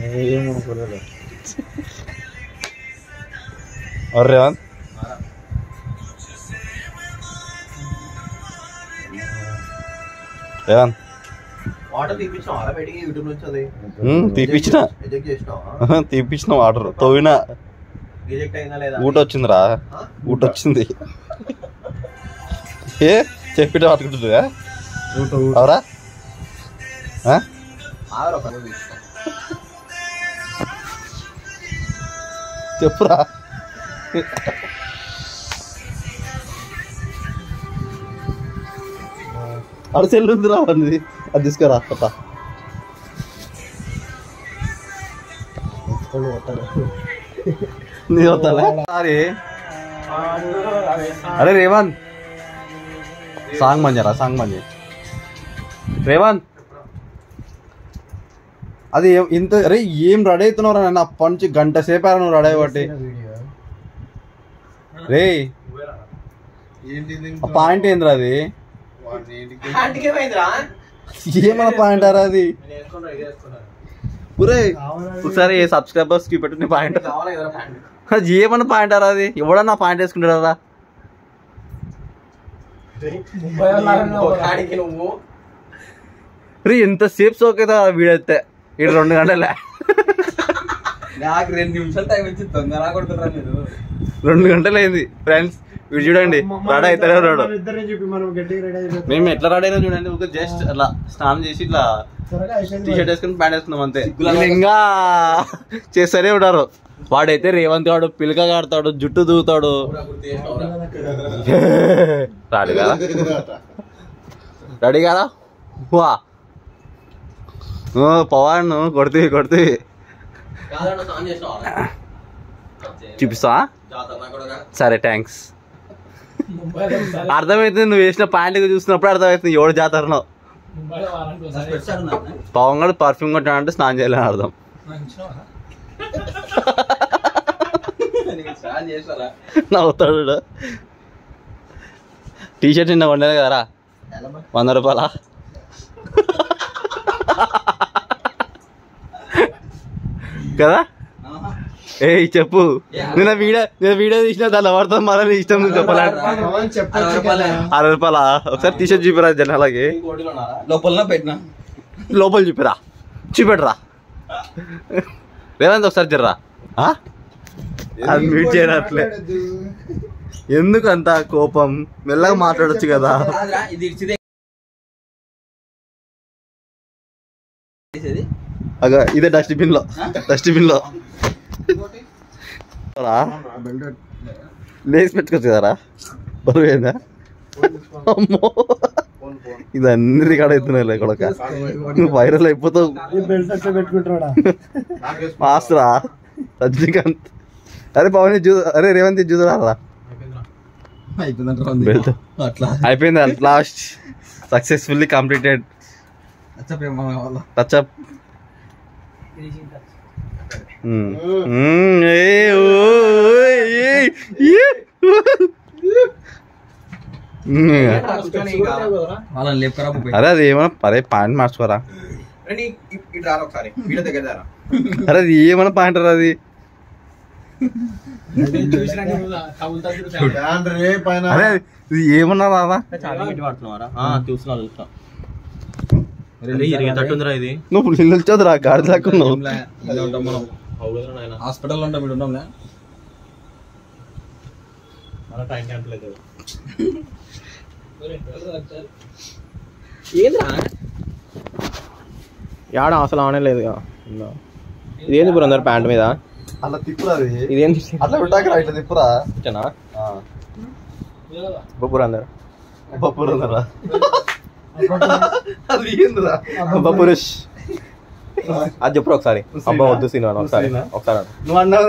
ఏమనుకోలేదు. Revanth Revanth తీపిచ్చిన water తోవినా ఊట వచ్చిందిరా, ఊట వచ్చింది. ఏ చెప్పిట పట్టుకుంటుందా అవరా? చెప్పురా. అక్కడ చెల్లుంది రావండి, అది తీసుకురా. కొత్త నీ వస్తాలే. అరే రేవంత్ సాంగ్ మంజారా, సాంగ్ మంజే రేవంత్. అది ఇంత అరే ఏం రెడీ అవుతున్నావు రా? నా పంచి గంట సేపు నువ్వు రెడీ అయ్యబట్టి. రే పాయింట్ ఏంద్రా అది? ఏమన్నా పాయింట్ అరా అది? ఒకసారి సబ్స్క్రైబర్స్ కి పెట్టు పాయింట్. ఏమన్నా పాయింట్ అరా అది? ఎవడన్నా పాయింట్ వేసుకుంటారా? రే ఎంతసేపు సోకేదా వీడైతే? ఇక్కడ 2 గంటలే. నాకు 2 నిమిషాలు టైం ఇచ్చి తొందరగా కొడుతున్నా మీరు. 2 గంటలు అయింది ఫ్రెండ్స్. వీడు చూడండి రెడీ అవుతాడే రాడు. మేము ఎట్లా రెడీ అయినా చూడండి. ఒక జస్ట్ అట్లా స్నానం చేసి ఇట్లా టీషర్ట్ వేసుకుని ప్యాంట్ వేసుకున్నాం అంతే. ఇంకా చేస్తూనే ఉంటారు. వాడైతే రేవంత్ వాడు పిలక కాడతాడు, జుట్టు దూతాడు. రెడీ కదా? రెడీ కదా? వా పవన్ కొడుతూ చూపిస్తా. సరే థ్యాంక్స్. అర్థమవుతుంది, నువ్వు వేసిన ప్యాంట్ చూసినప్పుడు అర్థమవుతుంది ఎవడు జాతరనో. పవన్ కూడా పర్ఫ్యూమ్ కొట్టాడు అంటే స్నానం చేయాలని అర్థం. నవ్వుతాడు. టీషర్ట్ నిన్న కొనలేదు కదరా, 100 రూపాయలా? కదా? ఏ చెప్పు. నేను వీడియో తీసిన దాన్ని ఎవరితో మళ్ళీ ఇష్టం చెప్పాలంటే 60 రూపాయలా? ఒకసారి టీషర్ట్ చూపిరా జనాలకి. లోపల చూపెట్టరా రేవంత్ ఒకసారి జర్రా. అది మీట్ చేయనట్లే. ఎందుకు అంత కోపం? మెల్లగా మాట్లాడొచ్చు కదా. ఇదే డస్ట్బిన్ లో లేచి పెట్టుకోవచ్చు కదరా? బరువేందా? అమ్మో ఇది అన్ని రికార్డ్ అవుతున్నాయి కొడక. నువ్వు వైరల్ అయిపోతావు. మాస్టరా రజనీకాంత్. అరే పవన్ అరే రేవంత్ చూసారా? అయిపోయింది at last. Successfully completed. Touch up. అరే అది ఏమన్నా అరే పాయింట్ మార్చుకోరా. అరే అది ఏమన్నా పాయింట్ రా అది? అరే ఇది ఏమన్నా రాదా? నువ్వు నిల్చోదురా గాడి దాక్కున్నావు. హాస్పిటల్ ఉంటాం. యాడ అసలు ఆనలేదు. ఇదేంది బ్రో అందరు ప్యాంట్ మీద అలా తిప్పురా. ఇదేంటి అట్లా ఉంటాకరా ఇట్లా తిప్పురా. బొప్పురు అందరు బొప్పురా. అది ఏందిరా? పురుష్ అది చెప్పుడు ఒకసారి. అబ్బా వద్దు సినిమా ఒకసారి నువ్వు అన్నావు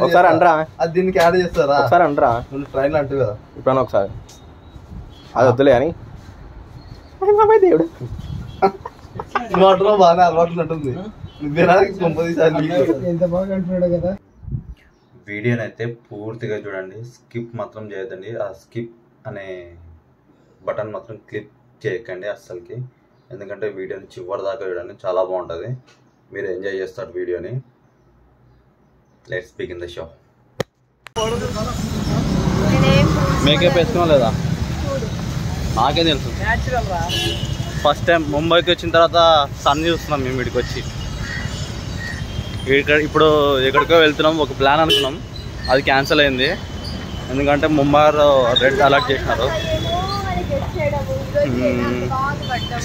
ఒకసారి అంటరా. అది దీనికి యాడ్ చేస్తారా? ఒకసారి అంటరా. నువ్వు ట్రైన్ అంటావు కదా ఇప్పుడు ఒకసారి. అది వద్దులే అని దేవుడు వాటిలో బాగానే అలవాటు ఉంటుంది. వీడియోని అయితే పూర్తిగా చూడండి, స్కిప్ మాత్రం చేయొద్దండి. ఆ స్కిప్ అనే బటన్ మాత్రం క్లిక్ చేయకండి అస్సలకి. ఎందుకంటే వీడియోని చివరి దాకా చూడండి, చాలా బాగుంటుంది. మీరు ఎంజాయ్ చేస్తారు వీడియోని. Let's begin the show. Makeup వేసుకోవాలి లేదా నాకే తెలుసు. ఫస్ట్ టైం ముంబైకి వచ్చిన తర్వాత సన్ చూస్తున్నాం మేము వీడికి వచ్చి. ఇప్పుడు ఎక్కడికో వెళ్తున్నాం, ఒక ప్లాన్ అనుకున్నాం, అది క్యాన్సిల్ అయింది. ఎందుకంటే ముంబైలో రెడ్ అలర్ట్ చేసినారు.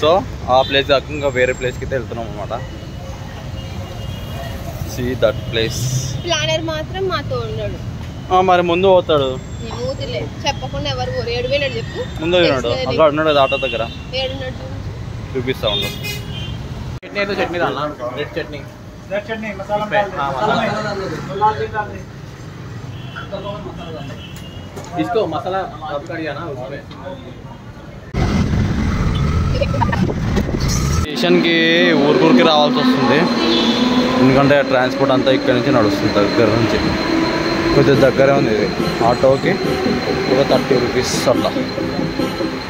సో ఆ ప్లేస్ కాక ఇంకా వేరే ప్లేస్కి అయితే వెళ్తున్నాం అనమాట. See that place. ప్లానర్ మాత్రం మాతో ఉన్నాడు. మరి ముందు పోతాడు, చెప్పకుండా ఎవరు ఏడువేనాడు చెప్పు. ముందు పోయినాడు, అక్కడ ఉన్నాడు కదా ఆటో దగ్గర. ఏడున్నాడు చూపిస్తా ఉండు. చట్నీ అయితే చట్నీ రా, రెడ్ చట్నీ. इसको मसाला कर दिया ना उसमें. స్టేషన్కి ఊరికి రావాల్సి వస్తుంది, ఎందుకంటే ట్రాన్స్పోర్ట్ అంతా ఇక్కడ నుంచి నడుస్తుంది, దగ్గర నుంచి. కొద్దిగా దగ్గరే ఉంది ఇది. ఆటోకి ఒక 30 రూపీస్ అట్లా,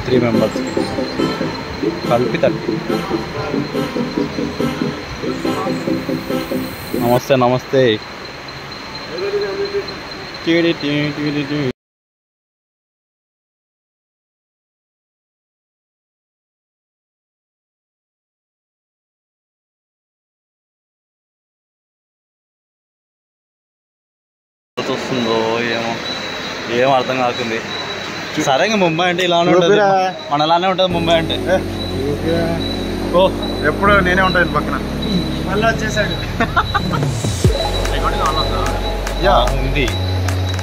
3 మెంబర్స్కి కలిపి 30. నమస్తే నమస్తే. వస్తుందో ఏమో, ఏం అర్థం కాకుంది. సరే ఇంకా ముంబై అంటే ఇలానే ఉంటుంది, మనలానే ఉంటుంది ముంబై అంటే. ఓ ఎప్పుడు నేనే ఉంటాను పక్కన. మళ్ళీ వచ్చేసాడు. ఉంది.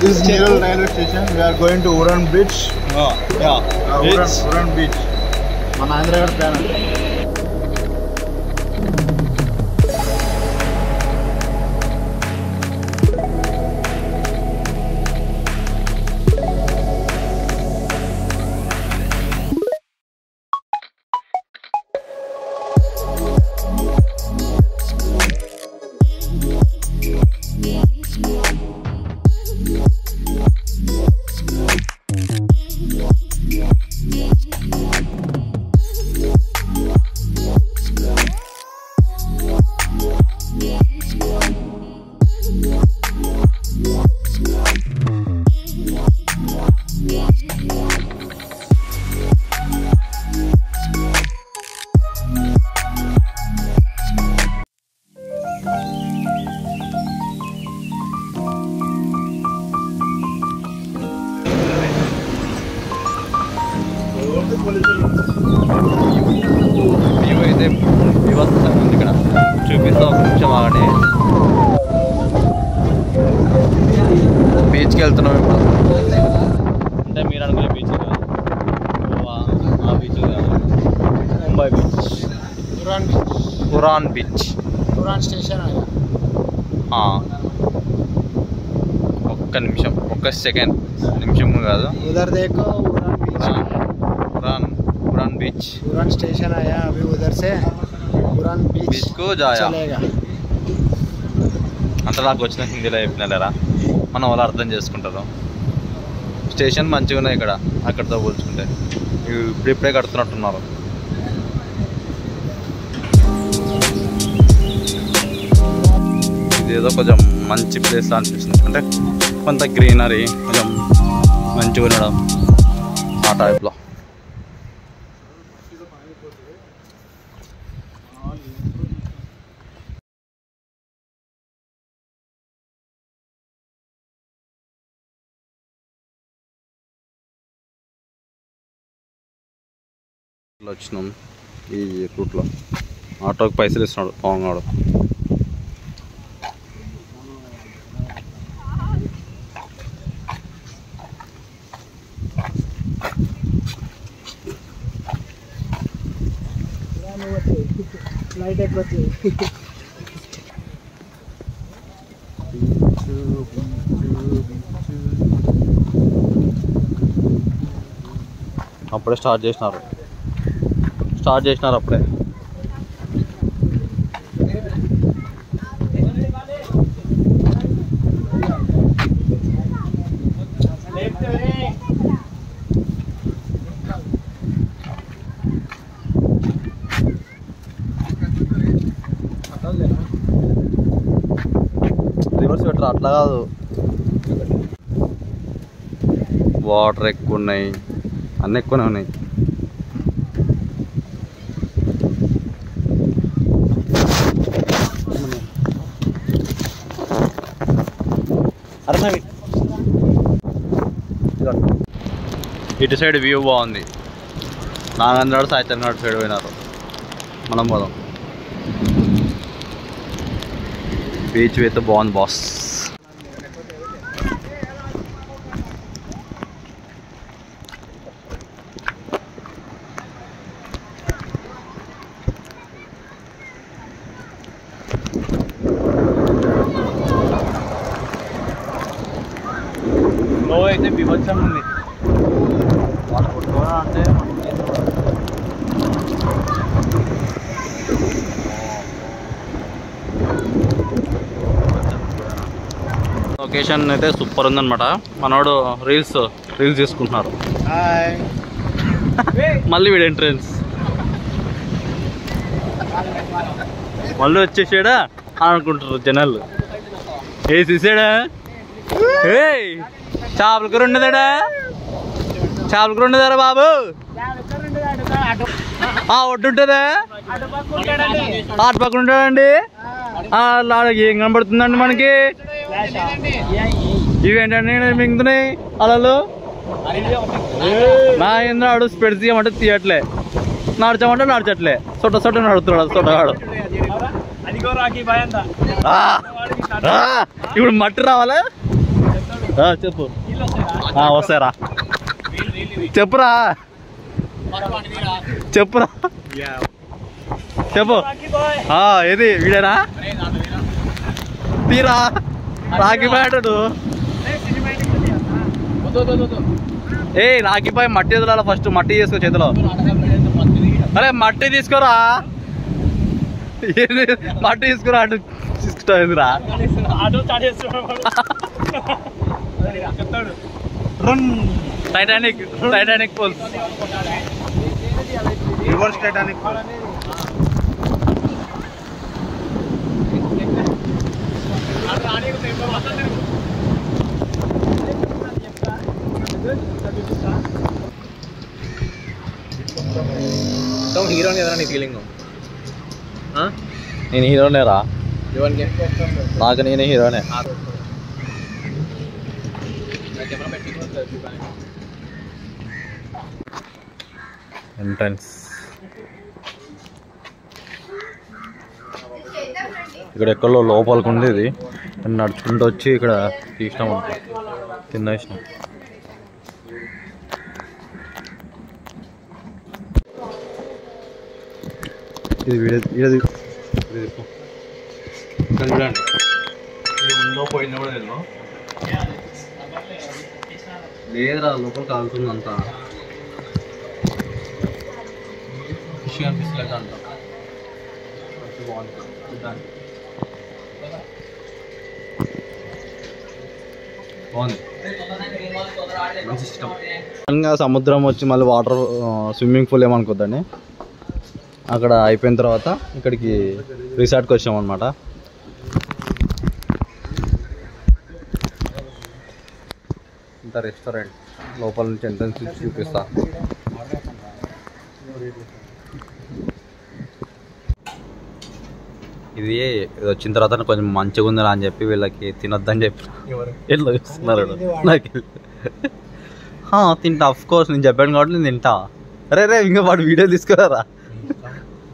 This is Neral railway station. We are going to Uran Beach. Uran Beach. మన ఆంధ్రగఢ్ ప్లాన్. మేము అయితే వివస్థ ఉంది ఇక్కడ, చూపిస్తా ఒక నిమిషం ఆగండి. బీచ్కి వెళ్తున్నాం ఇప్పుడు. అంటే మీరు అనుకునే బీచ్ కాదు, ఆ బీచ్ కాదు, Mumbai beach. Uran beach. Uran station. ఒక్క నిమిషం, ఒక్క సెకండ్, నిమిషం కాదు. उधर देखो उरान बीच. उरान स्टेशन आया अभी, उधर से उरान बीच को जाया. चलेगा. అంత నాకు వచ్చిన హిందీలో చెప్పినారా, మనం వాళ్ళు అర్థం చేసుకుంటారు. స్టేషన్ మంచిగా ఉన్నాయి ఇక్కడ, అక్కడితో పోల్చుకుంటే. ఇప్పుడిప్పుడే కడుతున్నట్టున్నారు. ఇదేదో కొంచెం మంచి ప్లేస్ అనిపిస్తుంది, అంటే కొంత గ్రీనరీ, కొంచెం మంచిగా ఉండడం ఆ టైప్లో. వచ్చినాం ఈ రూట్లో. ఆటోకి పైసలు ఇస్తున్నాడు పవన్ గారు. ఫ్లైట్ ఎక్కువ అప్పుడే స్టార్ట్ చేసినారు అప్పుడే. రివర్స్ పెట్టరు, అట్లా కాదు. వాటర్ ఎక్కువ ఉన్నాయి, అన్నీ ఎక్కువనే ఉన్నాయి. ఇటు సైడ్ వ్యూ బాగుంది. నాగంద్రాడు సాయిచంద్రాడు సైడ్ పోయినారు, మనం పోదాం. బీచ్ అయితే బాగుంది బాస్. ఫ్లో అయితే బీభత్సంగా ఉంది. అంటే లొకేషన్ అయితే సూపర్ ఉందన్నమాట. మనోడు రీల్స్ తీసుకుంటున్నారు. మళ్ళీ వీడు ఎంట్రన్స్ మళ్ళీ వచ్చేసాడా అనుకుంటారు జనాలు. ఏ చూసాడా, ఏ చేపల కూర ఉండదాడా, చేపల కూర ఉండదారా బాబు, ఒడ్డు ఉంటుందా, అటు పక్కన ఉంటాడండి. ఏం కనబడుతుందండి మనకి, ఇవేంటండి మింగుతున్నాయి అలలు. నా ఏంద్ర ఆడు స్పెడ్ తీయమంటే తీయట్లే, నడచమంటే నడచట్లే, సొట్ట నడుతున్నాడు సొట్టగాడు. ఇప్పుడు మట్టి రావాలా, చెప్పు. వస్తారా చెప్పురా చెప్పు. ఏది వీడేనా, తీరా రాఖీ బాయ్ అంటాడు. ఏ రాఖీ బాయ్ మట్టి ఎదురాల, ఫస్ట్ మట్టి చేసుకో చేతిలో. అరే మట్టి తీసుకోరా, మట్టి తీసుకురా అటు తీసుకుంటా. Titanic pole, reverse Titanic. హీరోని కదా నీ ఫీలింగ్? నేను హీరోనే రా, నాకు నేనే హీరోనే. ఎంట్రన్స్ ఇక్కడ ఎక్కడో లోపలికి ఉండేది, నడుచుకుంటూ వచ్చి ఇక్కడ తీసినాం అంట, తినేసినాం. ఇది చూడండి, ఇది ఉందో పోయిందో కూడా తెలియదు. లేదురా లోపల కాలుతుంది అంతా, ఫిష్ కనిపిస్తలేదు అంట. బాగుంటుంది చూడ్డానికి, బాగుంది, మంచి ఇష్టం. సముద్రం వచ్చి మళ్ళీ వాటర్ స్విమ్మింగ్ పూల్ ఏమనుకోద్దండి. అక్కడ అయిపోయిన తర్వాత ఇక్కడికి రిసార్ట్కి వచ్చాం అనమాట. ఇంత రెస్టారెంట్ లోపల నుంచి ఎంట్రన్స్ చూపిస్తా. ఇది వచ్చిన తర్వాత కొంచెం మంచిగా ఉందా అని చెప్పి వీళ్ళకి తినొద్దని చెప్పి ఎట్లా చూస్తున్నారు నాకు. తింటా, ఆఫ్ కోర్స్ నేను చెప్పాను కాబట్టి నేను తింటా. రే ఇంకా వాడు వీడియో తీసుకురారా,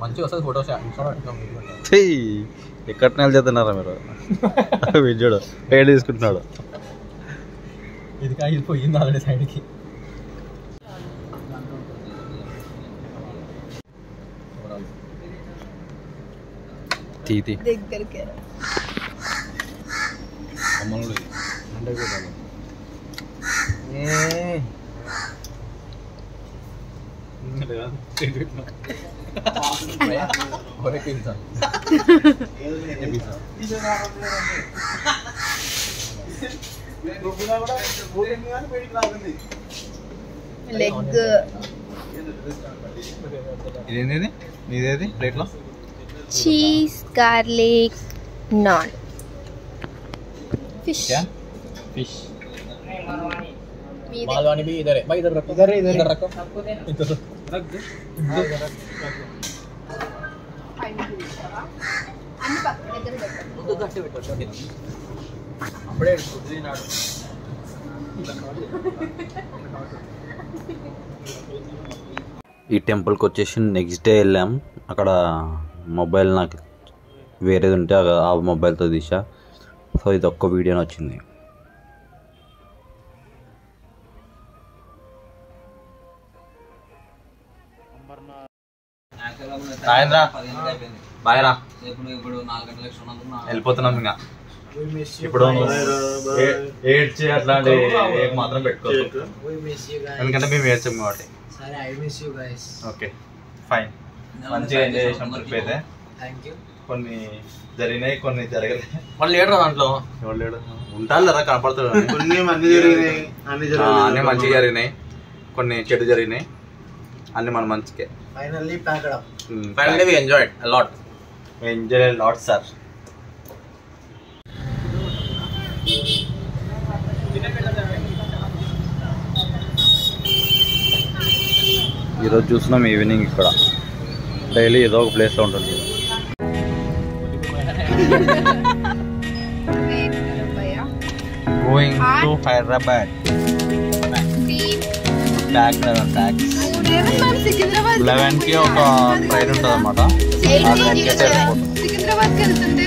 మంచిగా వస్తుంది ఫోటోస్. ఎక్కడ నెల చేస్తున్నారా మీరు? వీడియోడు పేడ్ తీసుకుంటున్నాడు. ఇది కాదు పోయింది ఆల్రెడీ సైడ్కి. తీతి దగ్గరికి లెగ్. ఇదేంది మీదేది ప్లేట్లో? Cheese garlic non. Fish fish Malvani भी इधर है भाई, इधर रखो, इधर रखो, इधर रख दे। అన్ని పక్కన దగ్గర పెట్టండి. ముందు గట్టి పెట్టండి అప్పుడే కుదిరినాడు. ఈ టెంపుల్కి వచ్చేసి నెక్స్ట్ డే వెళ్ళాం. అక్కడ మొబైల్ నాకు వేరేది ఉంటే ఆ మొబైల్తో తీసా. సో ఇది ఒక్క వీడియోని వచ్చింది. బాయ్ రా, వెళ్ళిపోతున్నాం ఇంకా. ఇప్పుడు ఏడ్చి అట్లాంటి మాత్రం పెట్టుకోవచ్చు, ఎందుకంటే మేము ఏడ్చాం కాబట్టి. ఓకే ఫైన్, మంచిగా ఎంజాయ్ చేసాం ట్రిప్ అయితే. కొన్ని జరిగినాయి, కొన్ని జరగలేదు. మళ్ళీ లేడు దాంట్లో ఎవరు లేడు, ఉంటారు కదా కనపడుతుంది. అన్ని మంచిగా జరిగినాయి, కొన్ని చెడు జరిగినాయి, అన్ని మన మంచికే. Finally we enjoyed a lot. We enjoyed a lot, sir. ఈరోజు చూస్తున్నాం ఈవినింగ్ ఇక్కడ డైలీ ఏదో ఒక ప్లేస్లో ఉంటుంది. Going to Hyderabad. Tax. 11కి ఒక ట్రైన్ ఉంటుంది అన్నమాట. సికింద్రాబాద్కి వెళ్తుంటే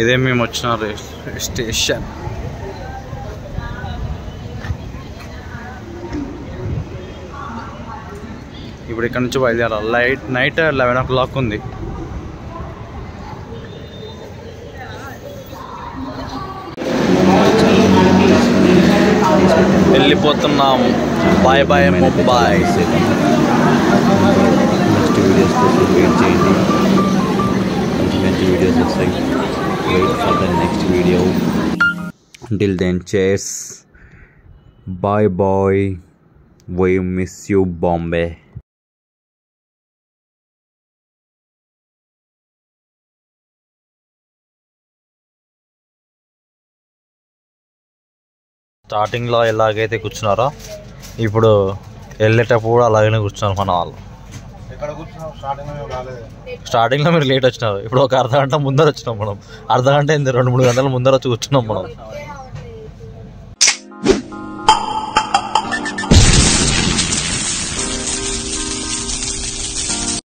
ఇదే మేము వచ్చిన స్టేషన్. ఇప్పుడు ఇక్కడ నుంచి బయలుదేరాలి. నైట్ 11 o'clock ఉంది. వెళ్ళిపోతున్నాం. Bye bye Mumbai. Next videos కోసం వెయిట్ చేయండి, మంచి వీడియోస్ వస్తాయి. Wait for the next video. Until then, cheers. Bye bye. We miss you, Bombay. స్టార్టింగ్లో ఎలాగైతే కూర్చున్నారో ఇప్పుడు వెళ్ళేటప్పుడు కూడా అలాగనే కూర్చున్నారు మన వాళ్ళు. స్టార్టింగ్లో మీరు లేట్ వచ్చినారు, ఇప్పుడు ఒక అర్ధ గంట ముందర వచ్చినాం మనం. అర్ధ గంట 2-3 గంటల ముందర వచ్చి కూర్చున్నాం మనం.